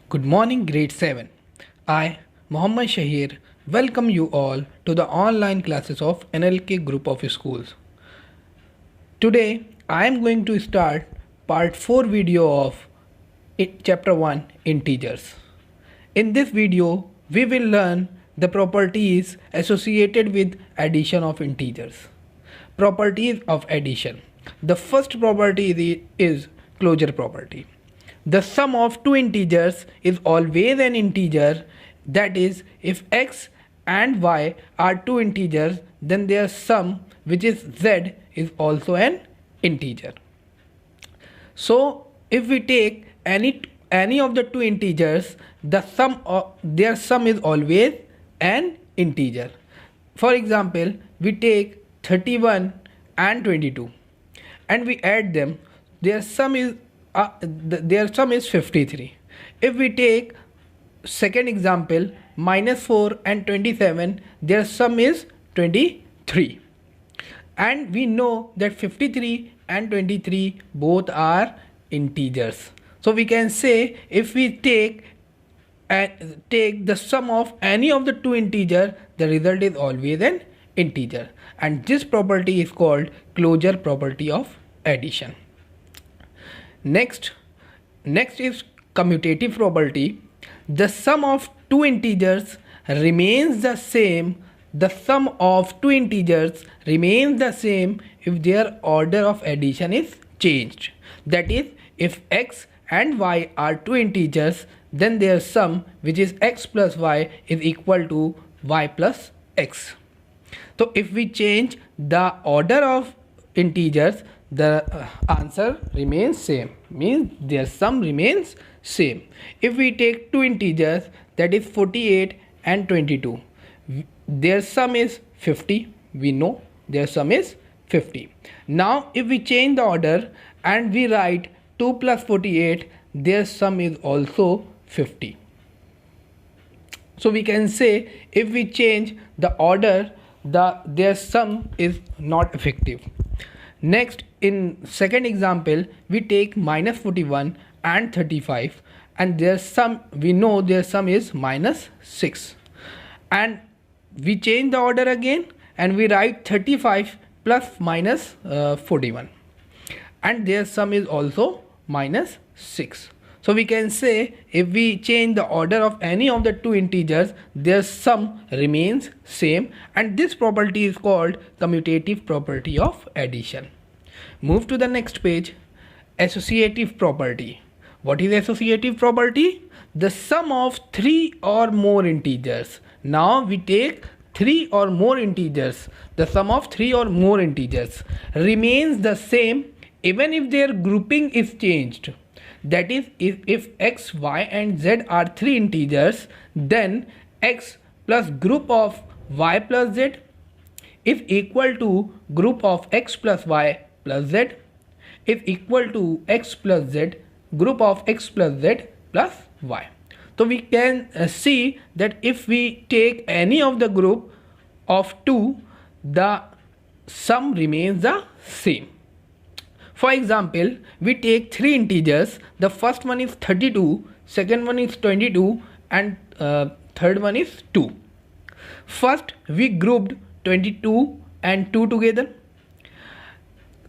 Good morning, grade 7. I, Mohammad Shahir, welcome you all to the online classes of NLK Group of Schools. Today, I am going to start part 4 video of chapter 1 Integers. In this video, we will learn the properties associated with addition of integers. Properties of addition. The first property is closure property. The sum of two integers is always an integer, that is, if x and y are two integers, then their sum, which is z, is also an integer. So if we take any of the two integers, the sum of their sum is always an integer. For example, we take 31 and 22 and we add them, their sum is 53. If we take second example, -4 and 27, their sum is 23. And we know that 53 and 23 both are integers. So we can say if we take the sum of any of the two integers, the result is always an integer. And this property is called closure property of addition. Next is commutative property. The sum of two integers remains the same. The sum of two integers remains the same if their order of addition is changed. That is, if x and y are two integers, then their sum, which is x plus y, is equal to y plus x. So if we change the order of integers, the answer remains same, means their sum remains same. If we take two integers, that is 48 and 22, their sum is 50. We know their sum is 50. Now if we change the order and we write 2 plus 48, their sum is also 50. So we can say if we change the order, their sum is not effective. Next, in second example, we take -41 and 35 and their sum, we know their sum is -6. And we change the order again and we write 35 plus -41 and their sum is also -6. So we can say if we change the order of any of the two integers, their sum remains same, and this property is called commutative property of addition. Move to the next page. Associative property. What is associative property? The sum of three or more integers. Now we take three or more integers. The sum of three or more integers remains the same even if their grouping is changed. That is, if x, y and z are three integers, then x plus group of y plus z is equal to group of x plus y plus z is equal to x plus z group of x plus z plus y. So we can see that if we take any of the group of 2, the sum remains the same. For example, we take three integers. The first one is 32, second one is 22 and third one is 2. First we grouped 22 and 2 together.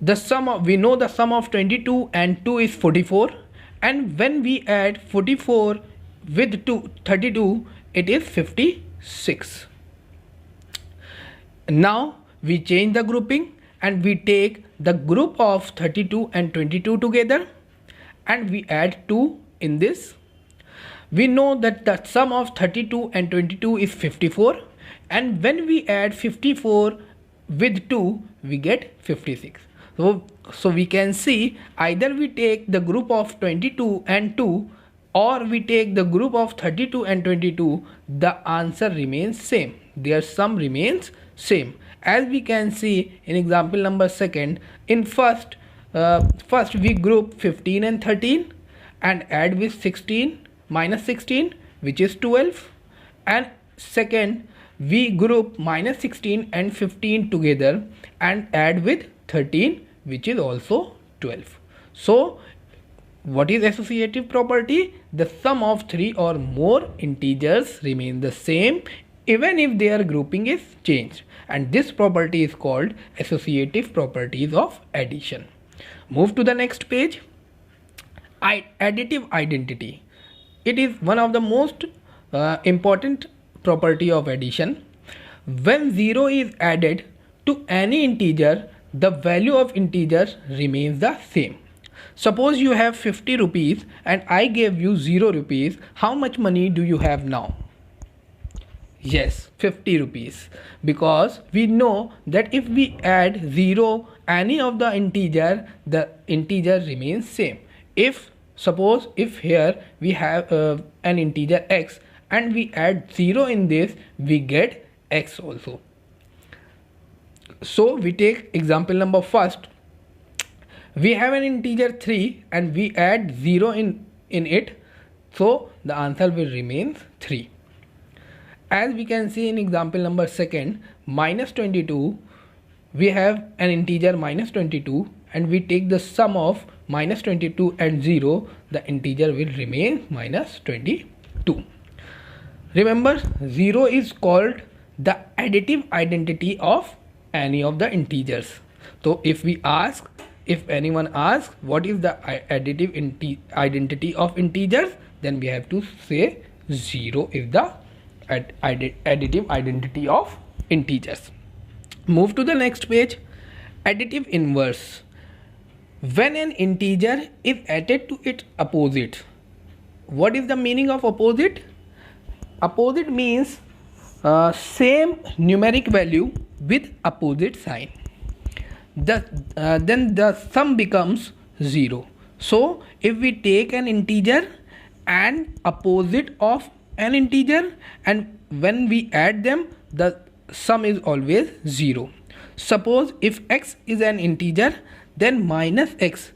The sum of, we know the sum of 22 and 2 is 44, and when we add 44 with 32, it is 56. Now we change the grouping and we take the group of 32 and 22 together and we add 2 in this. We know that the sum of 32 and 22 is 54, and when we add 54 with 2, we get 56. So we can see either we take the group of 22 and 2 or we take the group of 32 and 22, the answer remains same. Their sum remains same. As we can see in example number second, in first we group 15 and 13 and add with 16 minus 16, which is 12, and second we group -16 and 15 together and add with 13, which is also 12. So What is associative property? The sum of three or more integers remain the same even if their grouping is changed, and this property is called associative properties of addition. Move to the next page. Additive identity. It is one of the most important property of addition. When 0 is added to any integer, the value of integer remains the same. Suppose you have 50 rupees and I gave you 0 rupees. How much money do you have now? Yes, 50 rupees, because we know that if we add 0 any of the integer remains same. If suppose if here we have an integer x and we add 0 in this, we get x also. So we take example number first. We have an integer 3 and we add 0 in it, so the answer will remain 3. As we can see in example number second, minus 22, we have an integer minus 22 and we take the sum of minus 22 and 0, the integer will remain minus 22. Remember, 0 is called the additive identity of any of the integers. So if anyone asks what is the additive identity of integers, then we have to say 0 is the additive identity of integers. Move to the next page. Additive inverse. When an integer is added to its opposite. What is the meaning of opposite? Opposite means same numeric value with opposite sign. Then the sum becomes 0. So if we take an integer and opposite of an integer, and when we add them, the sum is always 0. Suppose if x is an integer, then minus x,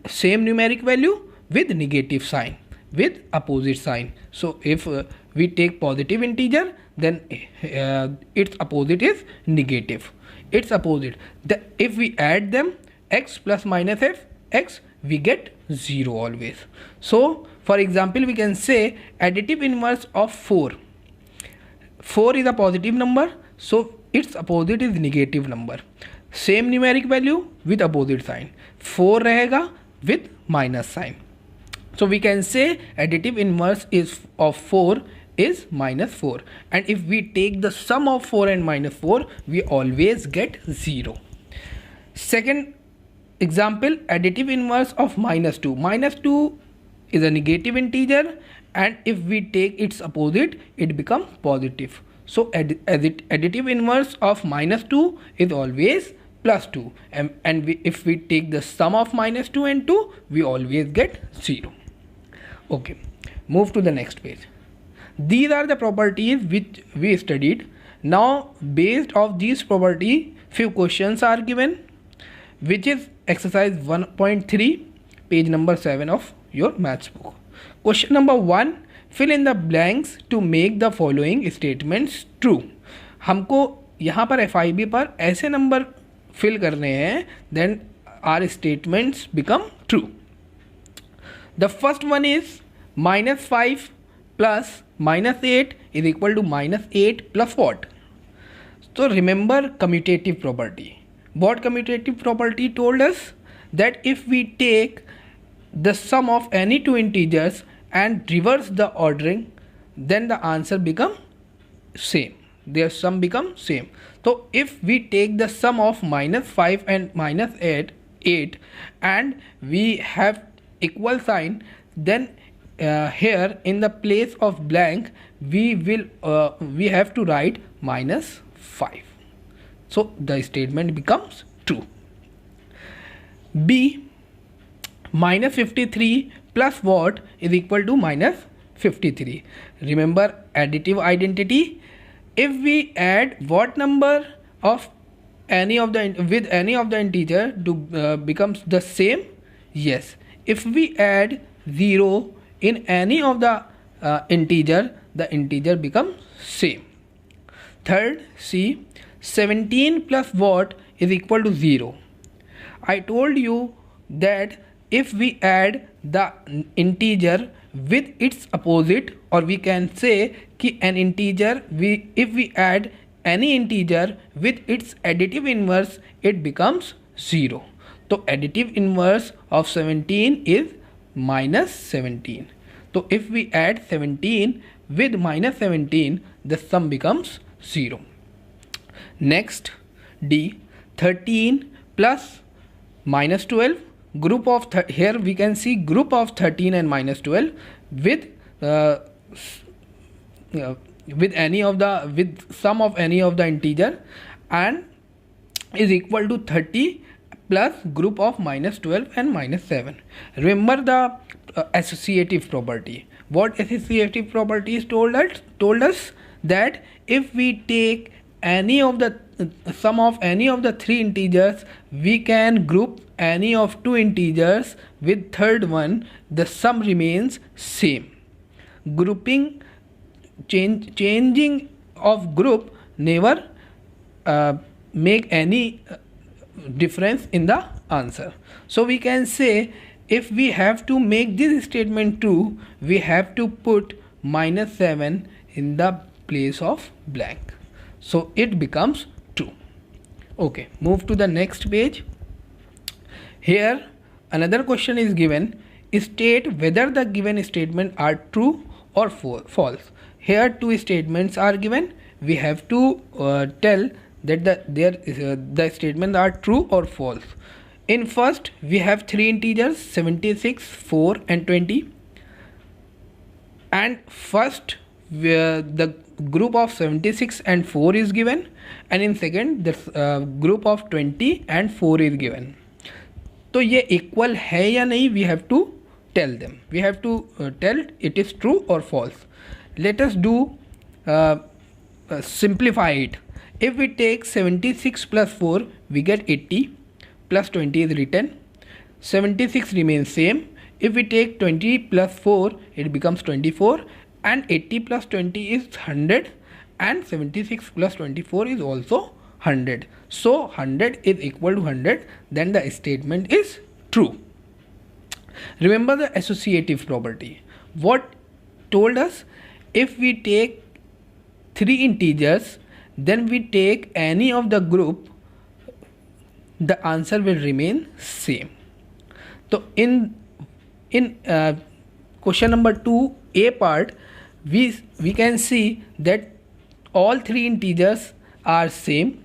same numeric value with negative sign, with opposite sign. So if we take positive integer, then its opposite is negative. Its opposite. If we add them, x plus minus x, we get 0 always. So for example, we can say additive inverse of 4. 4 is a positive number, so its opposite is negative number. Same numeric value with opposite sign. 4 rahega with minus sign. So we can say additive inverse of 4 is minus 4. And if we take the sum of 4 and minus 4, we always get 0. Second example, additive inverse of minus 2. Minus 2 is a negative integer, and if we take its opposite, it becomes positive. So additive inverse of minus 2 is always plus 2, and if we take the sum of minus 2 and 2, we always get 0. Okay, move to the next page. These are the properties which we studied. Now based off these properties, few questions are given, which is exercise 1.3, page number 7 of your maths book. Question number 1, fill in the blanks to make the following statements true. हमको यहाँ पर FIB पर ऐसे number fill करने हैं, then our statements become true. The first one is minus 5 plus minus 8 is equal to minus 8 plus what? So remember commutative property. What commutative property told us? That if we take the sum of any two integers and reverse the ordering, then the answer become same. Their sum become same. So if we take the sum of minus 5 and minus 8 and we have equal sign, then here in the place of blank we have to write minus 5. So the statement becomes true. B, minus 53 plus what is equal to minus 53. Remember additive identity. If we add what number of any of the with any of the integer to becomes the same? Yes. If we add 0 in any of the integer, the integer becomes same. Third, C, 17 plus what is equal to 0. I told you that if we add the integer with its opposite, or we can say कि an integer, if we add any integer with its additive inverse, it becomes 0. तो additive inverse of 17 is minus 17. So if we add 17 with minus 17, the sum becomes 0. Next, D, 13 plus minus 12, group of here we can see group of 13 and minus 12 with any of the, with sum of any of the integer, and is equal to 30 plus group of minus 12 and minus 7. Remember the associative property. What associative property is told us that if we take any of the sum of any of the three integers, we can group any of two integers with third one, the sum remains same. Grouping, changing of group never make any difference in the answer. So we can say, if we have to make this statement true, we have to put minus 7 in the place of blank. So it becomes true. Okay, move to the next page. Here another question is given. State whether the given statement are true or false. Here two statements are given. We have to tell that the statements are true or false. In first, we have three integers 76, 4 and 20, and first the group of 76 and 4 is given, and in second the group of 20 and 4 is given. तो ये equal है या नहीं, we have to tell them. We have to tell it is true or false. Let us do simplify it. If we take 76 plus 4, we get 80, plus 20 is written. 76 remains same. If we take 20 plus 4, it becomes 24, and 80 plus 20 is 100, and 76 plus 24 is also 100. So 100 is equal to 100, then the statement is true. Remember the associative property. What told us? If we take three integers, then we take any of the group, the answer will remain same. So in question number 2 a part, we can see that all three integers are same.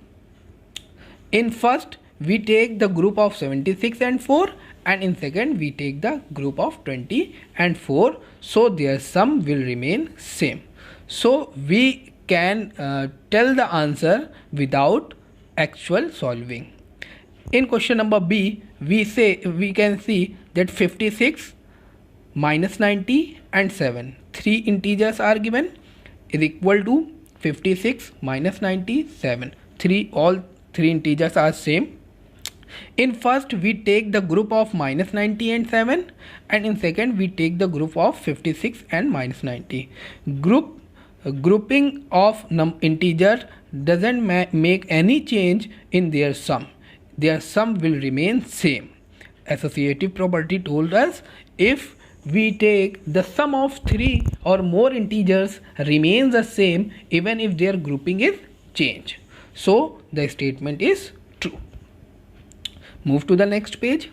In first, we take the group of 76 and 4, and in second we take the group of 20 and 4, so their sum will remain same. So we can tell the answer without actual solving. In question number B, we can see that 56 minus 90 and 7, three integers are given, is equal to 56 minus 97. All three integers are same. In first, we take the group of minus 90 and 7, and in second we take the group of 56 and minus 90. Grouping of integer doesn't make any change in their sum. Their sum will remain same. Associative property told us, if we take the sum of three or more integers remains the same even if their grouping is changed. So the statement is true. Move to the next page.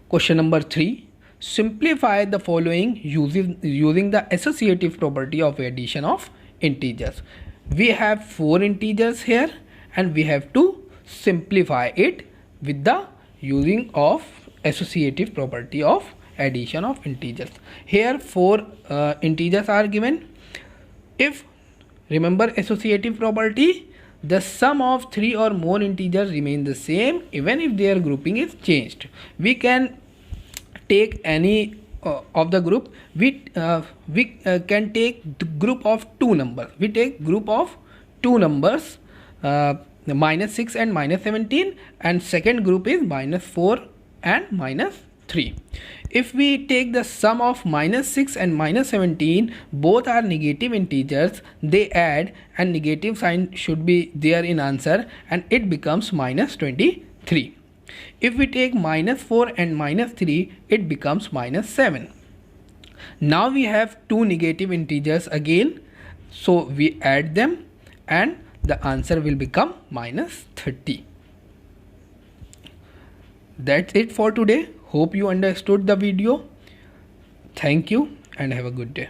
Question number 3. Simplify the following using the associative property of addition of integers. We have 4 integers here, and we have to simplify it with the using of associative property of addition of integers. Here 4 integers are given. If remember associative property, the sum of 3 or more integers remain the same even if their grouping is changed. We can take any of the group. We can take the group of 2 numbers. We take group of 2 numbers, minus 6 and minus 17, and second group is minus 4 and minus 3. If we take the sum of minus 6 and minus 17, both are negative integers, they add and negative sign should be there in answer, and it becomes minus 23. If we take minus 4 and minus 3, it becomes minus 7. Now we have two negative integers again, so we add them and the answer will become minus 30. That's it for today. Hope you understood the video. Thank you and have a good day.